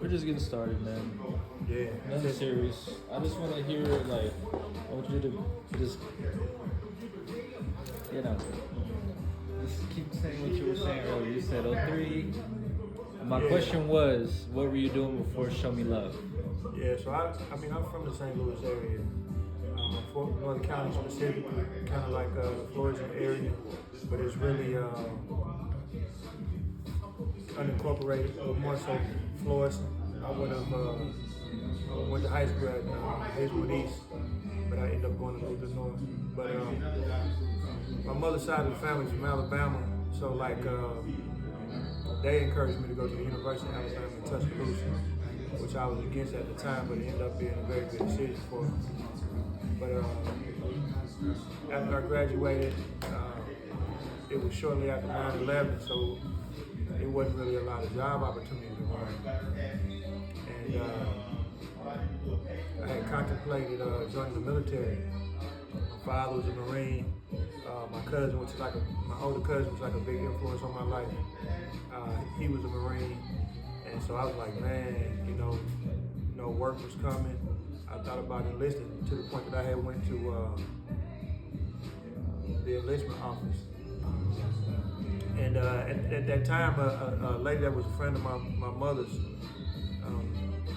We're just getting started, man. Yeah. Nothing serious. I just want to hear, like, I want you to just, just keep saying what you were saying earlier. You said '03. My question was, what were you doing before Show Me Love? Yeah, so I'm from the St. Louis area, Fort Northern County specifically, kind of like the Florida area, but it's really unincorporated, more so Florida. I would have went to high school at Hazelwood East, but I ended up going to Luther North. But my mother's side of the family is from Alabama, so like they encouraged me to go to the University of Alabama in Tuscaloosa, which I was against at the time, but it ended up being a very good decision for me. But after I graduated, it was shortly after 9/11, so it wasn't really a lot of job opportunities around. And I had contemplated joining the military. My father was a Marine. My cousin, my older cousin, was like a big influence on my life. He was a Marine, and so I was like, man, work was coming. I thought about enlisting to the point that I had went to the enlistment office. And at that time, a lady that was a friend of my mother's,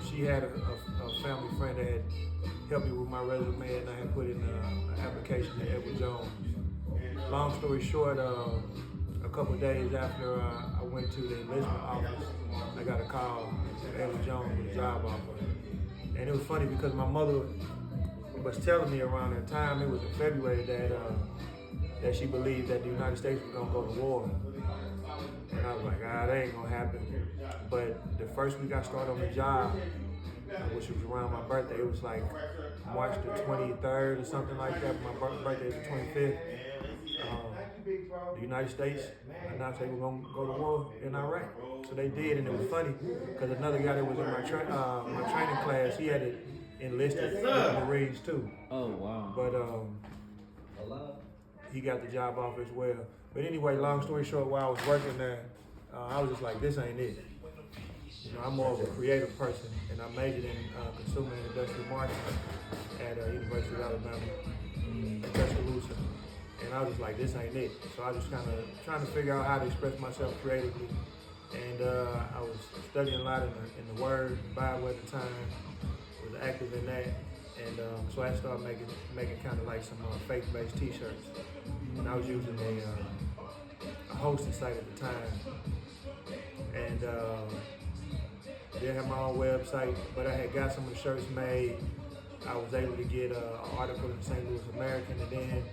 she had a family friend that had helped me with my resume, and I had put in an application to Edward Jones. Long story short, a couple of days after I went to the enlistment office, I got a call from Edward Jones with a job offer. And it was funny because my mother was telling me around that time, it was in February, that she believed that the United States was gonna go to war. And I was like, that ain't gonna happen. But the first week I started on the job, which was around my birthday, it was like March the 23rd or something like that. My birthday is the 25th. The United States announced they were gonna go to war in Iraq. So they did, and it was funny because another guy that was in my training class, he had it enlisted in the Marines too. Oh wow! But he got the job offer as well. But anyway, long story short, while I was working there, I was just like, this ain't it. I'm more of a creative person, and I majored in consumer and industrial marketing at University of Alabama in Tuscaloosa. And I was just like, this ain't it. So I was just kind of trying to figure out how to express myself creatively. And I was studying a lot in the Word, the Bible at the time, was active in that. And so I started making kind of like some faith-based t-shirts. And I was using a hosting site at the time. And didn't have my own website, but I had got some of the shirts made. I was able to get an article in the St. Louis American, and then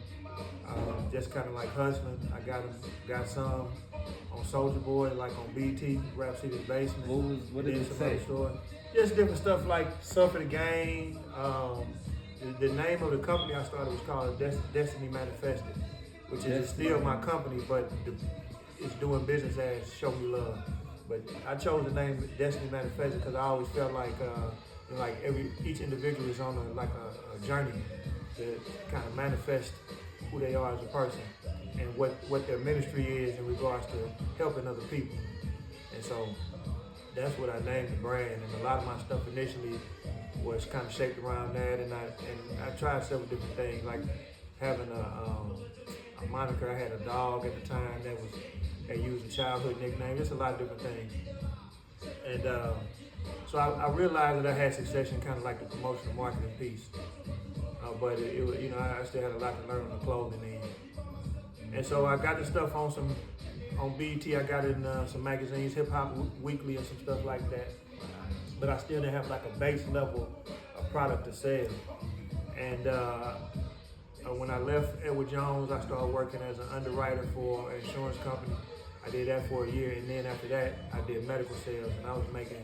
just kind of like hustling. I got some on Soulja Boy, like on BT, Rap City's Basement. What did it say? Just different stuff like Stuff for the Game. The name of the company I started was called Destiny Manifested, which is still my company, but it's doing business as Show Me Love. But I chose the name Destiny Manifested because I always felt like each individual is on a journey to kind of manifest who they are as a person and what their ministry is in regards to helping other people. And so that's what I named the brand. And a lot of my stuff initially was kind of shaped around that. And I tried several different things, like having a moniker. I had a dog at the time that used a childhood nickname. Just a lot of different things. And so I realized that I had success in kind of like the promotional marketing piece. But it was, I still had a lot to learn on the clothing end. And so I got the stuff on BET. I got it in some magazines, Hip Hop Weekly and some stuff like that. But I still didn't have like a base level of product to sell. And when I left Edward Jones, I started working as an underwriter for an insurance company. I did that for a year, and then after that, I did medical sales, and I was making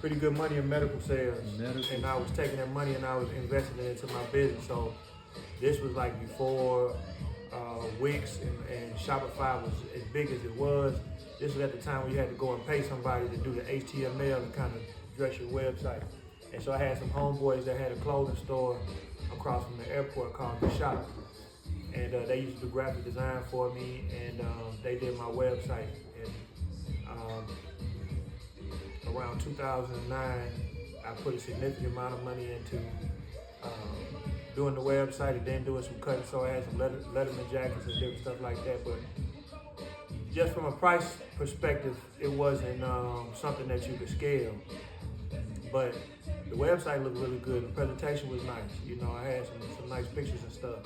pretty good money in medical sales. And I was taking that money and I was investing it into my business. So this was like before Wix and Shopify was as big as it was. This was at the time when you had to go and pay somebody to do the HTML and kind of dress your website. And so I had some homeboys that had a clothing store across from the airport called The Shop. And they used to do graphic design for me, and they did my website. And around 2009, I put a significant amount of money into doing the website and then doing some cutting. So I had some Letterman jackets and different stuff like that. But just from a price perspective, it wasn't something that you could scale. But the website looked really good. The presentation was nice. You know, I had some nice pictures and stuff.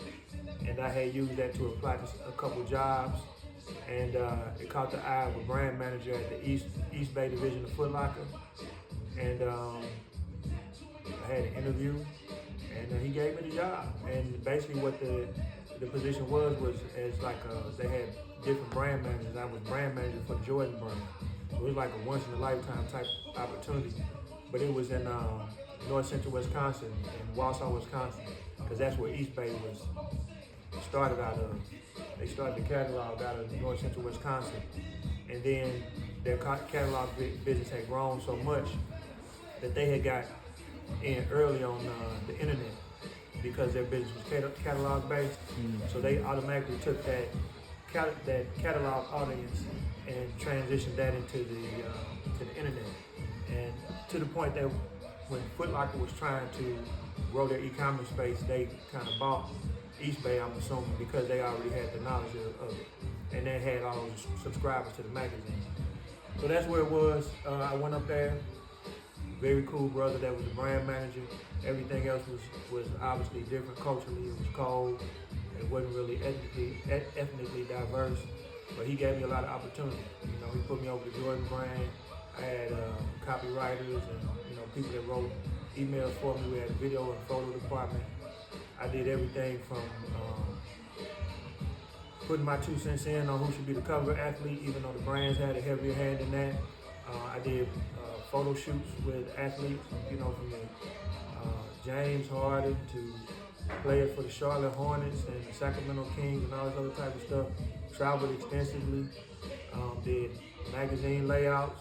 And I had used that to apply to a couple jobs. And it caught the eye of a brand manager at the Eastbay division of Footlocker. And I had an interview, and he gave me the job. And basically what the position was as like they had different brand managers. I was brand manager for the Jordan brand. It was like a once in a lifetime type opportunity. But it was in north central Wisconsin, in Wausau, Wisconsin, because that's where Eastbay was started out of. They started the catalog out of north central Wisconsin. And then their catalog business had grown so much that they had got in early on the internet because their business was catalog based. So they automatically took that catalog audience and transitioned that into the internet. And to the point that when Footlocker was trying to grow their e-commerce space, they kind of bought Eastbay, I'm assuming, because they already had the knowledge of it. And they had all those subscribers to the magazine. So that's where it was. I went up there. Very cool brother that was the brand manager. Everything else was obviously different culturally. It was cold. It wasn't really ethnically diverse. But he gave me a lot of opportunity. You know, he put me over the Jordan brand. I had copywriters and people that wrote emails for me. We had a video and photo department. I did everything from putting my 2 cents in on who should be the cover athlete, even though the brands had a heavier hand in that. I did photo shoots with athletes, from the James Harden to players for the Charlotte Hornets and the Sacramento Kings and all this other type of stuff. Traveled extensively, did magazine layouts.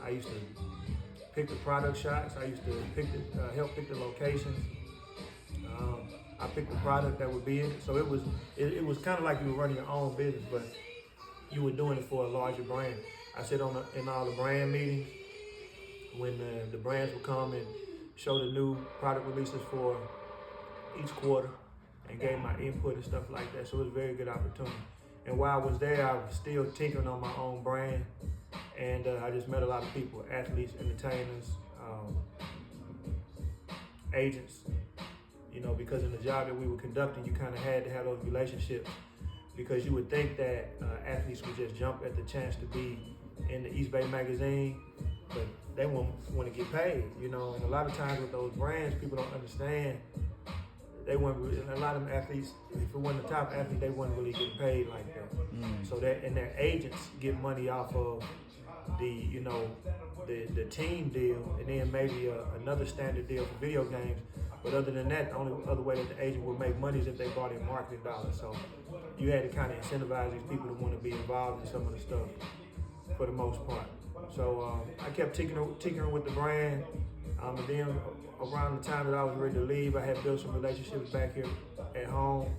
I used to pick the product shots. I used to help pick the locations. I picked the product that would be in it. So it was kind of like you were running your own business, but you were doing it for a larger brand. I sit in all the brand meetings when the brands would come and show the new product releases for each quarter and gave my input and stuff like that. So it was a very good opportunity. And while I was there, I was still tinkering on my own brand. And I just met a lot of people, athletes, entertainers, agents, because in the job that we were conducting, you kind of had to have those relationships because you would think that athletes would just jump at the chance to be in the Eastbay magazine, but they want to get paid, And a lot of times with those brands, people don't understand. A lot of them athletes, if it wasn't a top athlete, they weren't really getting paid like that. So and their agents get money off of the team deal, and then maybe another standard deal for video games. But other than that, the only other way that the agent would make money is if they brought in marketing dollars. So you had to kind of incentivize these people to want to be involved in some of the stuff for the most part. So I kept tinkering with the brand. And then around the time that I was ready to leave, I had built some relationships back here at home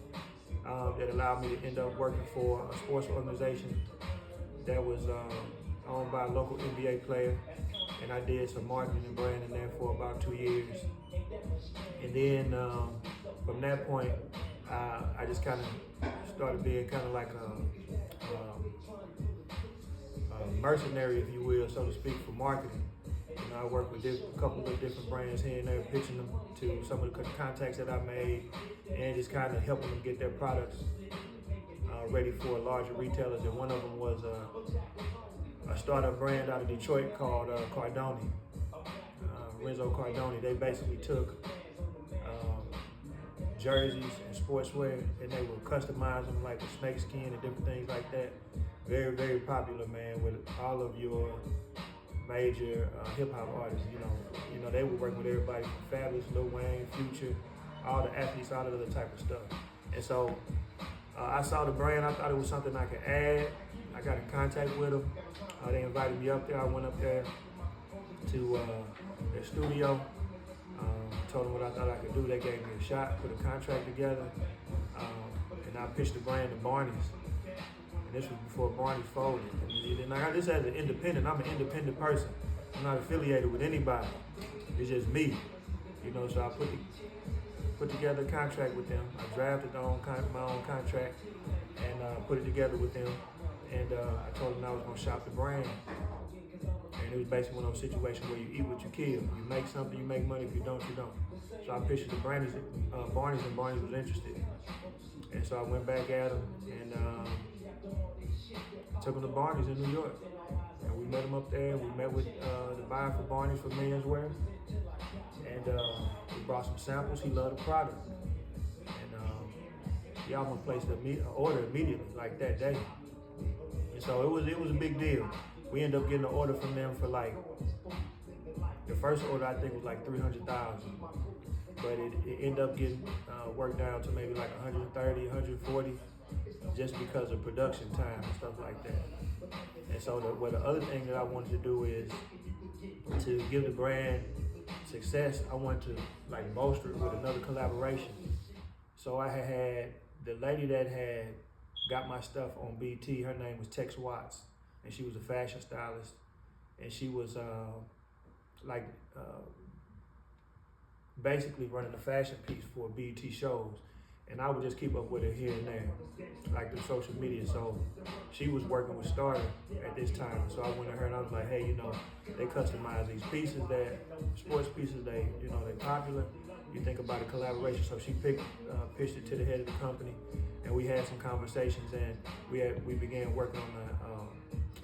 that allowed me to end up working for a sports organization that was owned by a local NBA player. And I did some marketing and branding there for about 2 years. And then from that point, I just kind of started being kind of like a mercenary, if you will, so to speak, for marketing. I worked with a couple of different brands here and there, pitching them to some of the contacts that I made, and just kind of helping them get their products ready for larger retailers. And one of them was a startup brand out of Detroit called Cardoni, Renzo Cardoni. They basically took jerseys and sportswear and they would customize them like a snake skin and different things like that. Very, very popular, man, with all of your major hip hop artists. They would work with everybody from Fabulous, Lil Wayne, Future, all the athletes, all of the type of stuff. And so I saw the brand. I thought it was something I could add. I got in contact with them. They invited me up there. I went up there to their studio. Told them what I thought I could do. They gave me a shot, put a contract together, and I pitched the brand to Barneys. And this was before Barneys folded. And this as an independent, I'm an independent person. I'm not affiliated with anybody. It's just me. You know, so I put together a contract with them. I drafted my own contract and put it together with them. And I told them I was gonna shop the brand. And it was basically one of those situations where you eat what you kill. You make something, you make money. If you don't, you don't. So I pitched the barneys, and Barneys was interested. And so I went back at them and took them to Barneys in New York. And we met them up there. We met with the buyer for Barneys for Millions Worth. And we brought some samples. He loved the product. And he almost placed an order immediately, like that day. And so it was a big deal. We ended up getting an order from them for like, the first order I think was like 300,000. But it ended up getting worked down to maybe like 130, 140, just because of production time and stuff like that. And so the other thing that I wanted to do is to give the brand success. I wanted to like bolster it with another collaboration. So I had the lady that had got my stuff on BT. Her name was Tex Watts, and she was a fashion stylist, and she was basically running a fashion piece for BT shows. And I would just keep up with her here and there, like through social media. So she was working with Starter at this time. So I went to her and I was like, hey, you know, they customize these pieces that, sports pieces, they're popular. You think about a collaboration. So she pitched it to the head of the company, and we had some conversations, and we began working on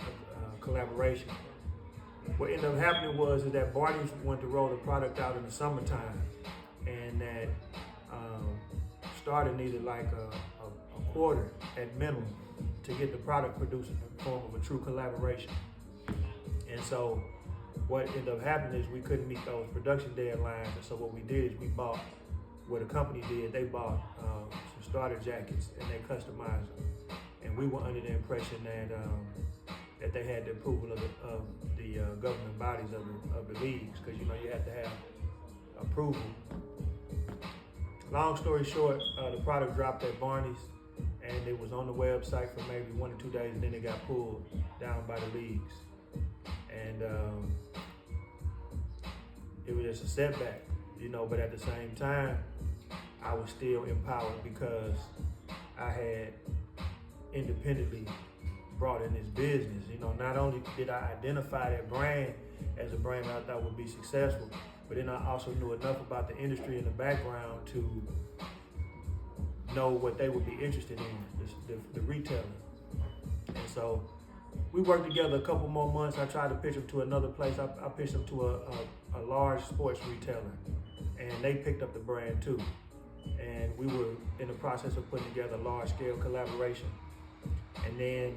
a collaboration. What ended up happening was that Barneys wanted to roll the product out in the summertime, and that Starter needed like a quarter at minimum to get the product produced in the form of a true collaboration. And so what ended up happening is we couldn't meet those production deadlines. And so what we did is we bought, what a company did, they bought some Starter jackets and they customized them. And we were under the impression that they had the approval of the government bodies of the leagues, because you know you have to have approval. Long story short, the product dropped at Barneys, and it was on the website for maybe 1 or 2 days, and then it got pulled down by the leagues. And it was just a setback, you know, but at the same time, I was still empowered because I had independently brought in this business. You know, not only did I identify that brand as a brand that I thought would be successful, but then I also knew enough about the industry in the background to know what they would be interested in, the retailer. And so we worked together a couple more months. I tried to pitch them to another place. I pitched them to a large sports retailer, and they picked up the brand too. And we were in the process of putting together a large-scale collaboration. And then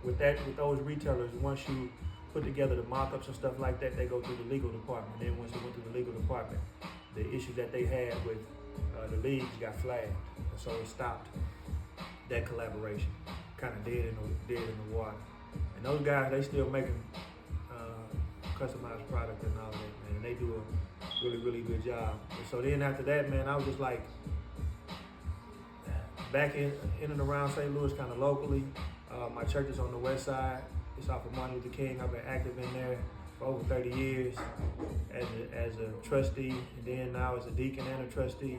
with those retailers, once you put together the mock-ups and stuff like that, they go through the legal department. Then once they went through the legal department, the issues that they had with the leagues got flagged. And so it stopped that collaboration, kind of dead in the water. And those guys, they still making customized product and all that, man. And they do a really, really good job. And so then after that, man, I was just like, back in and around St. Louis, kind of locally. My church is on the west side. It's off of Martin Luther King. I've been active in there for over 30 years as a trustee, and then now as a deacon and a trustee.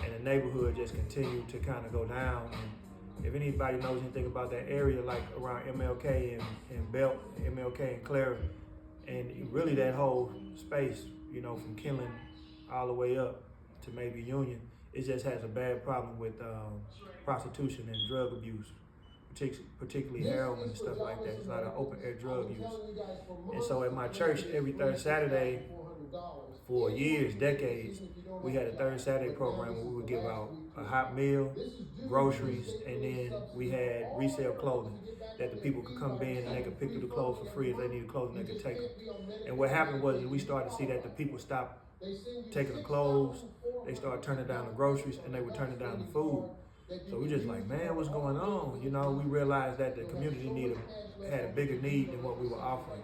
And the neighborhood just continued to kind of go down. And if anybody knows anything about that area, like around MLK and Belt, MLK and Clara, and really that whole space, you know, from Kinlan all the way up to maybe Union, it just has a bad problem with prostitution and drug abuse, particularly heroin and stuff like that. It's a lot of open air drug use. And so at my church, every third Saturday, for years, decades, we had a third Saturday program where we would give out a hot meal, groceries, and then we had resale clothing that the people could come in and they could pick through the clothes for free. If they needed clothing, they could take them. And what happened was we started to see that the people stopped taking the clothes, they started turning down the groceries, and they were turning down the food. So we just like, man, what's going on? You know, we realized that the community had a bigger need than what we were offering,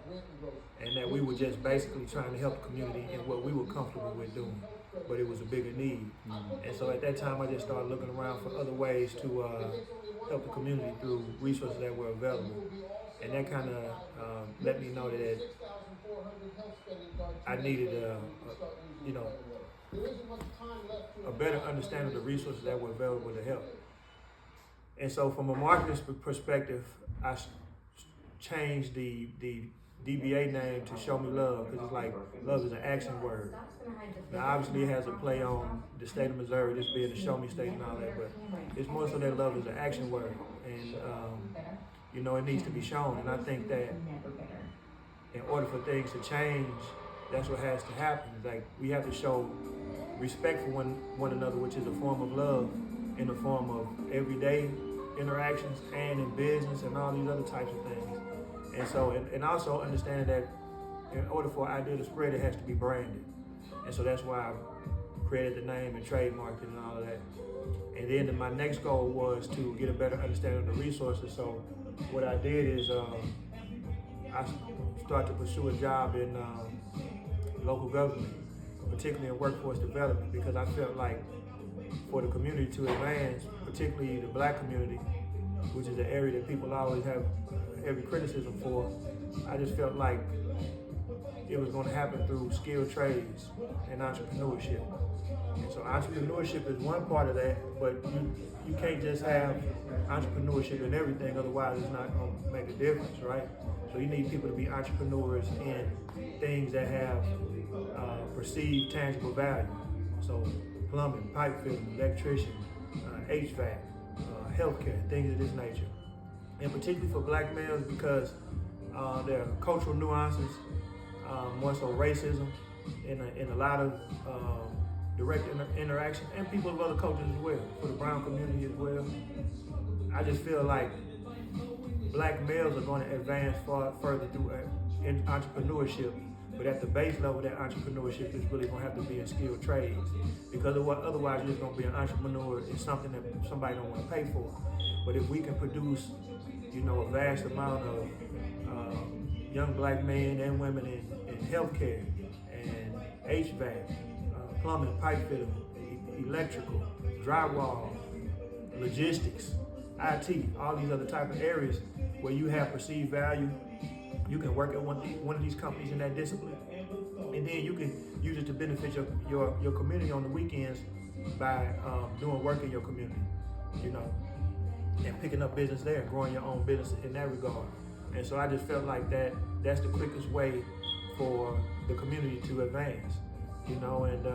and that we were just basically trying to help the community in what we were comfortable with doing, but it was a bigger need. And so at that time, I just started looking around for other ways to help the community through resources that were available. And that kind of let me know that I needed you know, a better understanding of the resources that were available to help. And so from a marketing perspective, I changed the DBA name to Show Me Love, because it's like love is an action word. Now obviously it has a play on the state of Missouri, this being the show me state and all that, but it's more so that love is an action word. And you know, it needs to be shown. And I think that in order for things to change, that's what has to happen. Like, we have to show respect for one another, which is a form of love in the form of everyday interactions and in business and all these other types of things. And so, and also understanding that in order for an idea to spread, it has to be branded. And so that's why I created the name and trademarked it and all of that. And then my next goal was to get a better understanding of the resources. So what I did is I started to pursue a job in local government, particularly in workforce development, because I felt like for the community to advance, particularly the Black community, which is an area that people always have heavy criticism for, I just felt like it was going to happen through skilled trades and entrepreneurship. And so entrepreneurship is one part of that, but you can't just have entrepreneurship in everything, otherwise it's not going to make a difference, right? So you need people to be entrepreneurs in things that have perceived tangible value. So plumbing, pipe fitting, electrician, HVAC, healthcare, things of this nature. And particularly for Black males, because there are cultural nuances, more so racism, in a lot of direct interaction, and people of other cultures as well, for the brown community as well. I just feel like Black males are going to advance further through entrepreneurship, but at the base level, that entrepreneurship is really going to have to be in skilled trades, because otherwise you're just going to be an entrepreneur in something that somebody don't want to pay for. But if we can produce, you know, a vast amount of young Black men and women in healthcare and HVAC, plumbing, pipe fitting, electrical, drywall, logistics, IT, all these other type of areas where you have perceived value, you can work at one of these companies in that discipline, and then you can use it to benefit your community on the weekends by doing work in your community, you know, and picking up business there, growing your own business in that regard. And so I just felt like that's the quickest way for the community to advance, you know. And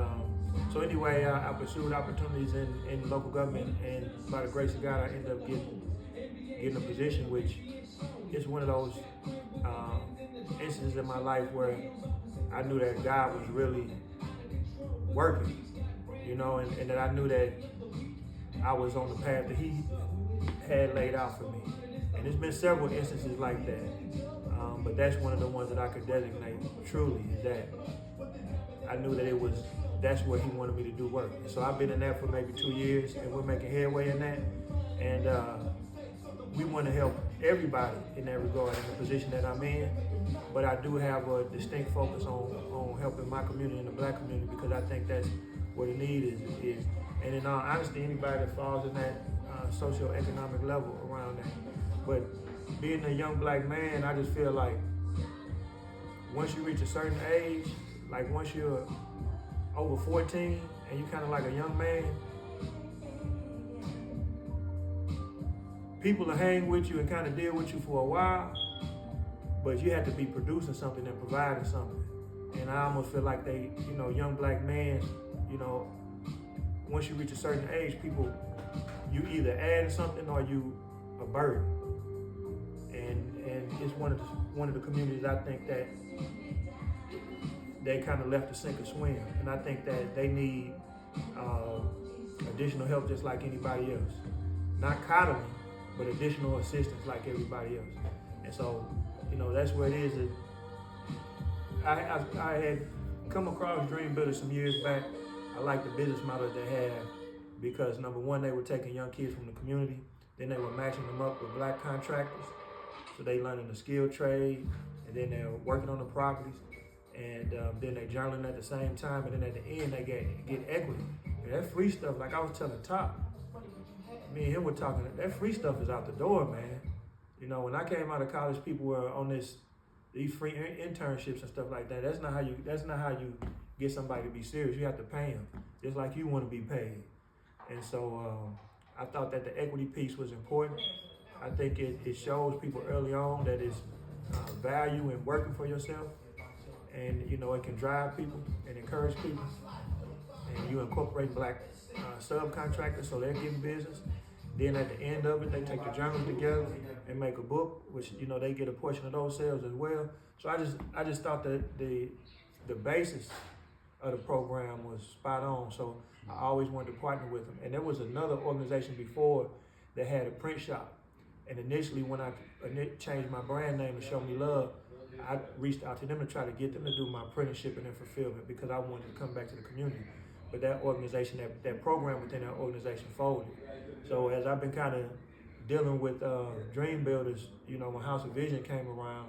so anyway, I pursued opportunities in local government, and by the grace of God, I ended up getting a position, which is one of those instances in my life where I knew that God was really working, you know, and that I knew that I was on the path that He had laid out for me. And there's been several instances like that, but that's one of the ones that I could designate truly, is that I knew that that's where He wanted me to do work. So I've been in that for maybe 2 years, and we're making headway in that. And we want to help everybody in that regard, in the position that I'm in. But I do have a distinct focus on helping my community and the Black community, because I think that's where the need is. And in all honesty, anybody that falls in that socioeconomic level around that. But being a young Black man, I just feel like once you reach a certain age, like once you're over 14 and you kind of like a young man, people will hang with you and kind of deal with you for a while, but you have to be producing something and providing something. And I almost feel like they, you know, young Black men, you know, once you reach a certain age, people, you either add something or you a burden. And it's one of the communities I think that they kind of left to sink or swim. And I think that they need additional help just like anybody else. Not coddling, but additional assistance like everybody else. And so, you know, that's where it is. I had come across Dream Builders some years back. I like the business model they had, because number one, they were taking young kids from the community, then they were matching them up with Black contractors. So they learning the skilled trade, and then they're working on the properties, and then they journaling at the same time, and then at the end they get equity. And that free stuff, like I was telling Top, me and him were talking, that free stuff is out the door, man. You know, when I came out of college, people were on this these free internships and stuff like that. That's not how you get somebody to be serious. You have to pay them just like you want to be paid. And so I thought that the equity piece was important. I think it shows people early on that it's value in working for yourself, and it can drive people and encourage people. And you incorporate black subcontractors, so they're getting business. Then at the end of it, they take the journals together and make a book, which they get a portion of those sales as well. So I just thought that the basis of the program was spot on. So I always wanted to partner with them. And there was another organization before that had a print shop. And initially, when I changed my brand name to SHOWMELOVE, I reached out to them to try to get them to do my printing, shipping, and fulfillment because I wanted to come back to the community. But that organization, that program within that organization folded. So as I've been kind of dealing with dream builders, when House of Vision came around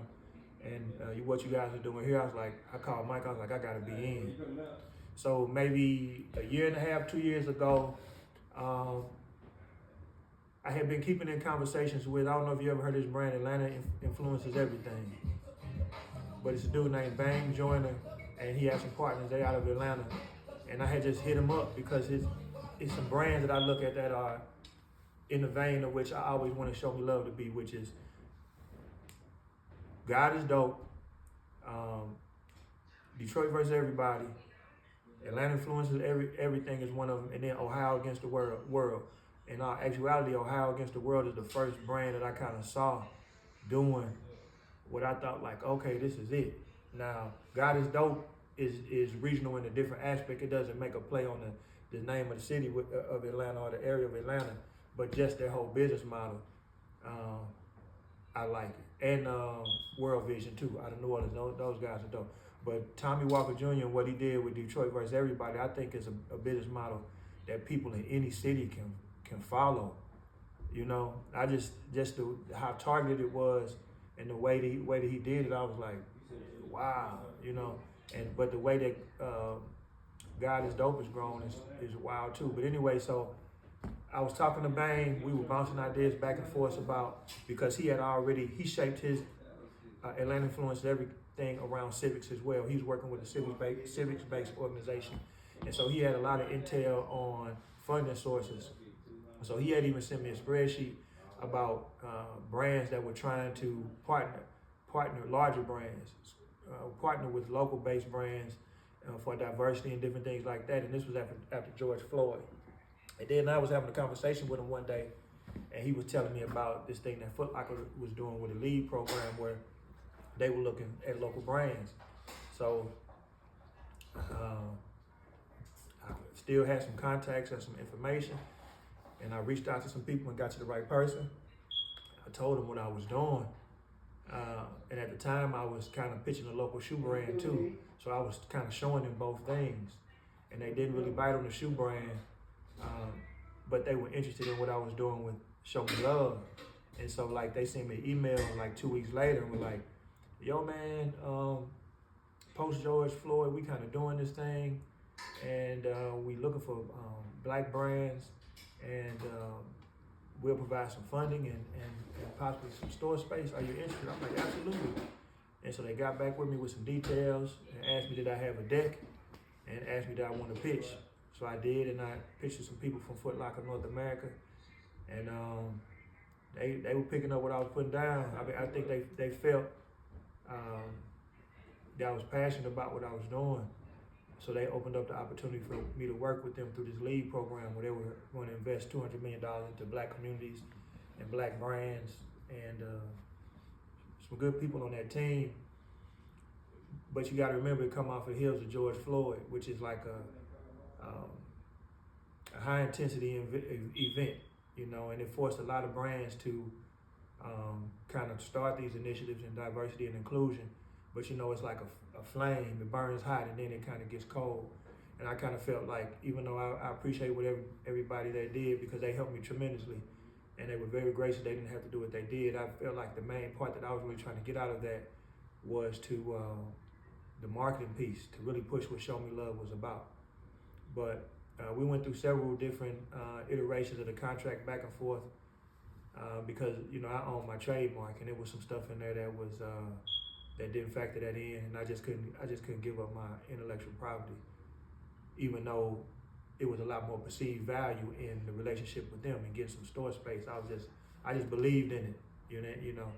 and what you guys are doing here, I called Mike, I was like, I gotta be in. So maybe a year and a half, 2 years ago, I had been keeping in conversations with, I don't know if you ever heard this brand, Atlanta Influences Everything. But it's a dude named Bang Joyner, and he has some partners, they out of Atlanta. And I had just hit him up because it's some brands that I look at that are in the vein of which I always want to show me love to be, which is God is Dope, Detroit versus Everybody, Atlanta Influences Everything is one of them, and then Ohio Against the World. In actuality, Ohio Against the World is the first brand that I kind of saw doing what I thought okay, this is it. Now, God is Dope is regional in a different aspect. It doesn't make a play on the name of the city of Atlanta or the area of Atlanta, but just their whole business model, I like it. And World Vision too, out of New Orleans, those guys are dope. But Tommy Walker Jr. and what he did with Detroit versus Everybody, I think is a business model that people in any city can follow. I just how targeted it was and the way that he did it, I was like, wow, but the way that God is Dope has grown is wild too. But anyway, so I was talking to Bang, we were bouncing ideas back and forth because he shaped his Atlanta Influenced Everything around civics as well. He's working with a civics-based organization. And so he had a lot of intel on funding sources. So he had even sent me a spreadsheet about brands that were trying to partner larger brands, partner with local-based brands for diversity and different things like that. And this was after George Floyd. And then I was having a conversation with him one day, and he was telling me about this thing that Footlocker was doing with a lead program where they were looking at local brands. So I still had some contacts and some information, and I reached out to some people and got to the right person. I told them what I was doing. And at the time, I was kind of pitching a local shoe brand too. So I was kind of showing them both things. And they didn't really bite on the shoe brand, but they were interested in what I was doing with SHOWMELOVE. And so they sent me an email 2 weeks later and were like, yo man, post George Floyd, we kind of doing this thing. And we looking for black brands, and we'll provide some funding and possibly some store space. Are you interested? I'm like, absolutely. And so they got back with me with some details and asked me did I have a deck, and asked me did I want to pitch. So I did, and I pitched to some people from Footlocker North America, and they were picking up what I was putting down. I mean, I think they felt that I was passionate about what I was doing. So they opened up the opportunity for me to work with them through this LEAD program where they were going to invest $200 million into black communities and black brands, and some good people on that team. But you got to remember, it come off the heels of George Floyd, which is like a high intensity event, and it forced a lot of brands to kind of start these initiatives in diversity and inclusion. But it's like a flame, it burns hot and then it kind of gets cold. And I kind of felt like, even though I appreciate what everybody that did, because they helped me tremendously and they were very gracious, they didn't have to do what they did, I felt like the main part that I was really trying to get out of that was to the marketing piece, to really push what SHOWMELOVE was about. But we went through several different iterations of the contract back and forth because I own my trademark, and there was some stuff in there that was that didn't factor that in, and I just couldn't give up my intellectual property, even though it was a lot more perceived value in the relationship with them and getting some store space. I just believed in it, you know.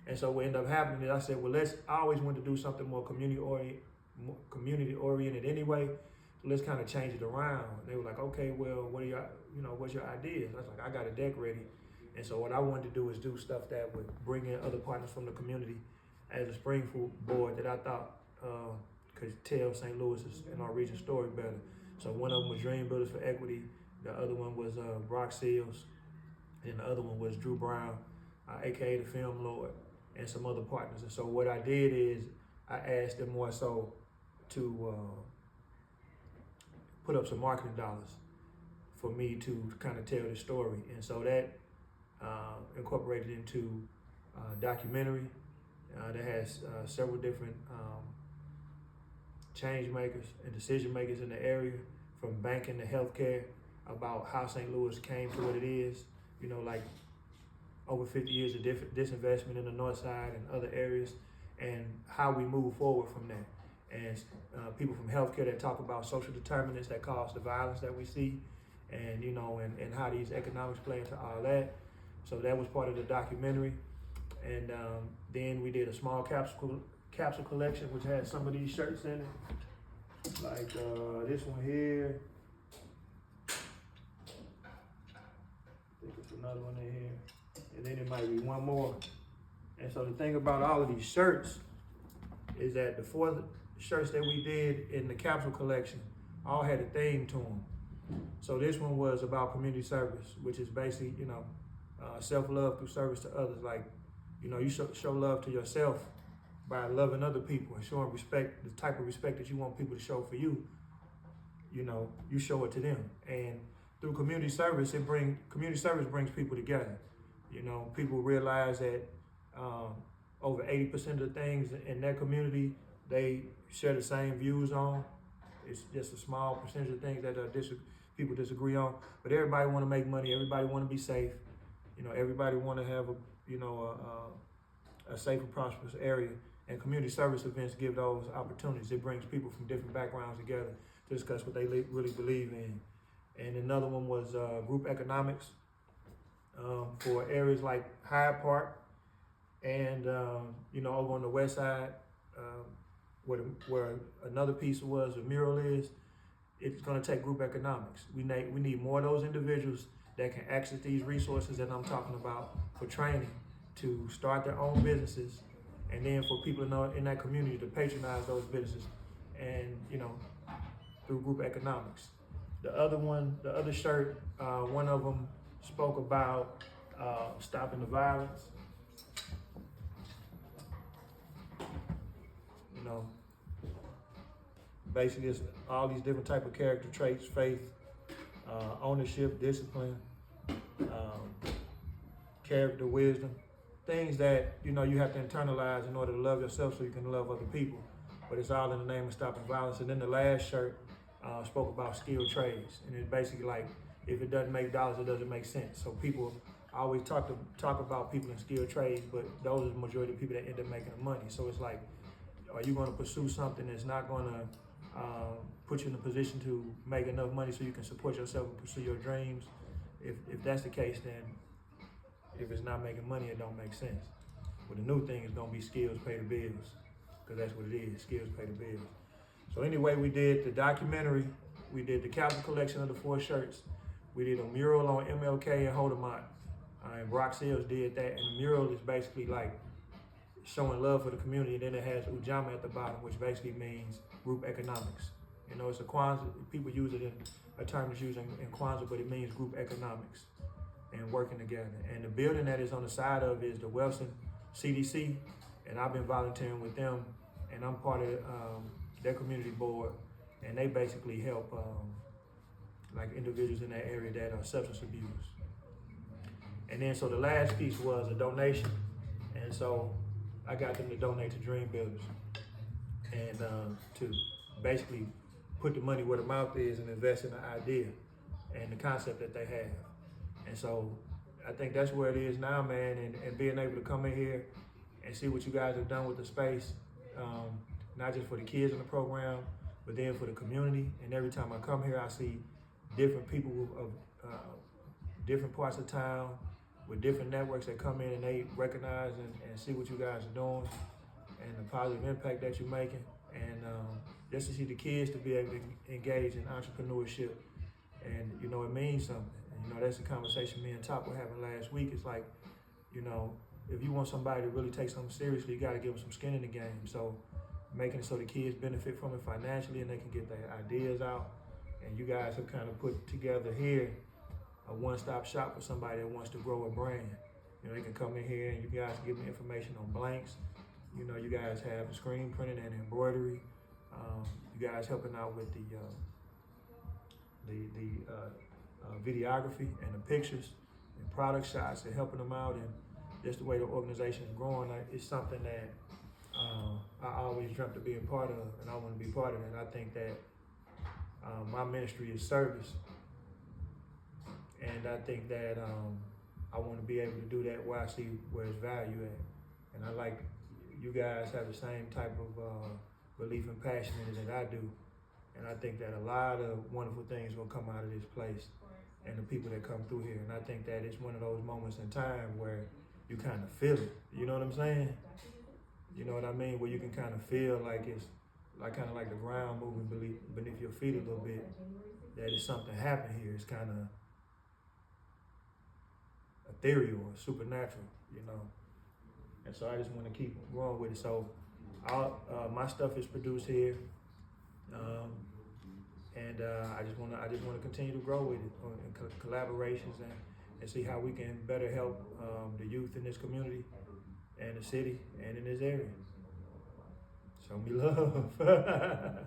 And so what ended up happening is I said, well, I always wanted to do something more community oriented anyway. So let's kind of change it around. They were like, okay, well, what are your, what's your ideas? I was like, I got a deck ready. And so what I wanted to do is do stuff that would bring in other partners from the community as a springboard that I thought could tell St. Louis and our region story better. So one of them was Dream Builders for Equity. The other one was Brock Seals. And the other one was Drew Brown, AKA the Film Lord, and some other partners. And so what I did is I asked them more so to put up some marketing dollars for me to kind of tell the story. And so that incorporated into a documentary that has several different change makers and decision makers in the area, from banking to healthcare, about how St. Louis came to what it is, like over 50 years of disinvestment in the north side and other areas, and how we move forward from that. And people from healthcare that talk about social determinants that cause the violence that we see, and and how these economics play into all that. So that was part of the documentary. And then we did a small capsule collection, which had some of these shirts in it, like this one here. I think it's another one in here, and then it might be one more. And so the thing about all of these shirts is that the 4 shirts that we did in the capsule collection all had a theme to them. So this one was about community service, which is basically, self-love through service to others. Like, you show love to yourself by loving other people and showing respect, the type of respect that you want people to show for you. You show it to them. And through community service brings people together. People realize that over 80% of the things in their community they share the same views on. It's just a small percentage of things that people disagree on. But everybody want to make money. Everybody want to be safe. Everybody want to have a safe and prosperous area. And community service events give those opportunities. It brings people from different backgrounds together to discuss what they really believe in. And another one was group economics for areas like Hyde Park and over on the west side, where another piece was a mural is. It's going to take group economics. We need more of those individuals that can access these resources that I'm talking about for training to start their own businesses, and then for people in that community to patronize those businesses, and through group economics. The other shirt, one of them spoke about stopping the violence. Basically it's all these different type of character traits: faith, ownership, discipline, character, wisdom, things that you have to internalize in order to love yourself so you can love other people. But it's all in the name of stopping violence. And then the last shirt spoke about skilled trades, and it's basically like, if it doesn't make dollars, it doesn't make sense. So people always talk about people in skilled trades, but those are the majority of people that end up making the money. So it's like, are you going to pursue something that's not going to put you in a position to make enough money so you can support yourself and pursue your dreams? If that's the case, then if it's not making money, it don't make sense. But the new thing is going to be skills pay the bills, because that's what it is. Skills pay the bills. So anyway, we did the documentary, we did the capsule collection of the 4 shirts, we did a mural on MLK and Holdemont, and Brock Seals did that. And the mural is basically like showing love for the community. And then it has Ujamaa at the bottom, which basically means group economics. It's a Kwanzaa, people use it in a term that's used in Kwanzaa, but it means group economics and working together. And the building that is on the side of is the Wilson CDC, and I've been volunteering with them, and I'm part of their community board, and they basically help like individuals in that area that are substance abuse. And then so the last piece was a donation, and so I got them to donate to Dream Builders, and to basically put the money where the mouth is and invest in the idea and the concept that they have. And so I think that's where it is now, man, and being able to come in here and see what you guys have done with the space, not just for the kids in the program, but then for the community. And every time I come here, I see different people of different parts of town with different networks that come in and they recognize and see what you guys are doing and the positive impact that you're making. And just to see the kids to be able to engage in entrepreneurship, and you know, it means something. And, you know, that's the conversation me and Top were having last week. It's like, you know, if you want somebody to really take something seriously, you got to give them some skin in the game. So making it so the kids benefit from it financially and they can get their ideas out. And you guys have kind of put together here a one-stop shop for somebody that wants to grow a brand. You know, they can come in here and you guys give me information on blanks. You know, you guys have screen printing and embroidery. You guys helping out with the videography and the pictures and product shots and helping them out, and just the way the organization is growing. It's something that I always dreamt of being a part of, and I want to be part of it. And I think that my ministry is service, and I think that I want to be able to do that where I see where it's value at. And I like you guys have the same type of belief and passion in it that I do. And I think that a lot of wonderful things will come out of this place and the people that come through here. And I think that it's one of those moments in time where you kind of feel it. You know what I'm saying? You know what I mean? Where you can kind of feel like it's like kind of like the ground moving beneath your feet a little bit. That is something happened here. It's kind of ethereal or supernatural, you know. And so I just want to keep going with it. So my stuff is produced here. I just want to continue to grow with it in collaborations and see how we can better help the youth in this community and the city and in this area. Show me love.